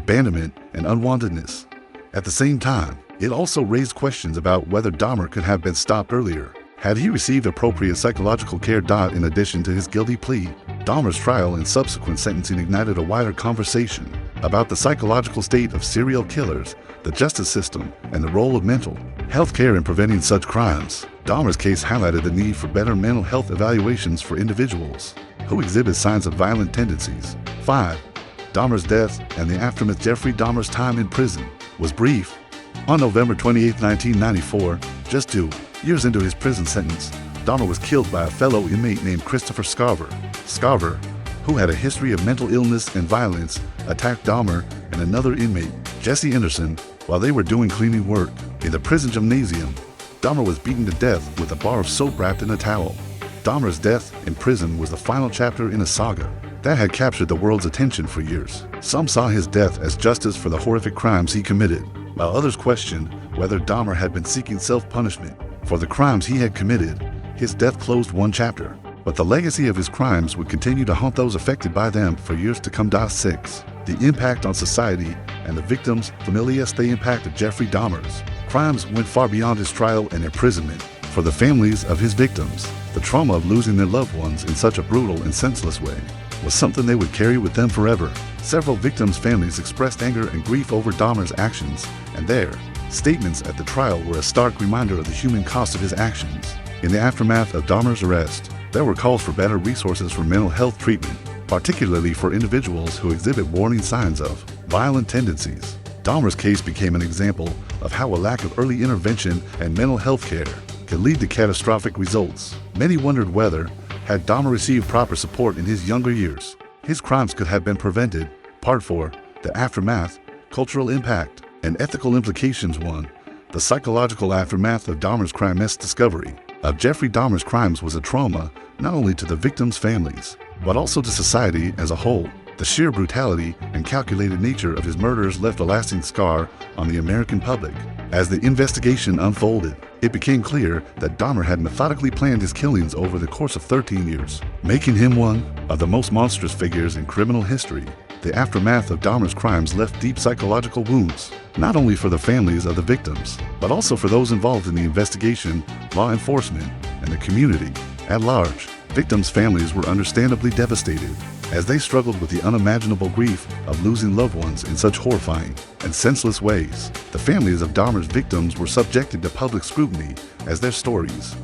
abandonment, and unwantedness. At the same time, it also raised questions about whether Dahmer could have been stopped earlier. Had he received appropriate psychological care? In addition to his guilty plea, Dahmer's trial and subsequent sentencing ignited a wider conversation about the psychological state of serial killers, the justice system, and the role of mental health care in preventing such crimes. Dahmer's case highlighted the need for better mental health evaluations for individuals who exhibit signs of violent tendencies. 5. Dahmer's death and the aftermath. Jeffrey Dahmer's time in prison was brief. On November 28, 1994, just 2 years into his prison sentence, Dahmer was killed by a fellow inmate named Christopher Scarver. Scarver, who had a history of mental illness and violence, attacked Dahmer and another inmate, Jesse Anderson, while they were doing cleaning work. In the prison gymnasium, Dahmer was beaten to death with a bar of soap wrapped in a towel. Dahmer's death in prison was the final chapter in a saga that had captured the world's attention for years. Some saw his death as justice for the horrific crimes he committed, while others questioned whether Dahmer had been seeking self-punishment for the crimes he had committed. His death closed one chapter, but the legacy of his crimes would continue to haunt those affected by them for years to come. 6. The impact on society and the victims' familias. The impact of Jeffrey Dahmer's crimes went far beyond his trial and imprisonment. For the families of his victims, the trauma of losing their loved ones in such a brutal and senseless way was something they would carry with them forever. Several victims' families expressed anger and grief over Dahmer's actions, and their statements at the trial were a stark reminder of the human cost of his actions. In the aftermath of Dahmer's arrest, there were calls for better resources for mental health treatment, particularly for individuals who exhibit warning signs of violent tendencies. Dahmer's case became an example of how a lack of early intervention and mental health care can lead to catastrophic results. Many wondered whether, had Dahmer received proper support in his younger years, his crimes could have been prevented. Part 4. The aftermath, cultural impact, and ethical implications. 1. The psychological aftermath of Dahmer's crime. Discovery of Jeffrey Dahmer's crimes was a trauma not only to the victims' families, but also to society as a whole. The sheer brutality and calculated nature of his murders left a lasting scar on the American public. As the investigation unfolded, it became clear that Dahmer had methodically planned his killings over the course of 13 years, making him one of the most monstrous figures in criminal history. The aftermath of Dahmer's crimes left deep psychological wounds, not only for the families of the victims, but also for those involved in the investigation, law enforcement, and the community at large. Victims' families were understandably devastated as they struggled with the unimaginable grief of losing loved ones in such horrifying and senseless ways. The families of Dahmer's victims were subjected to public scrutiny as their stories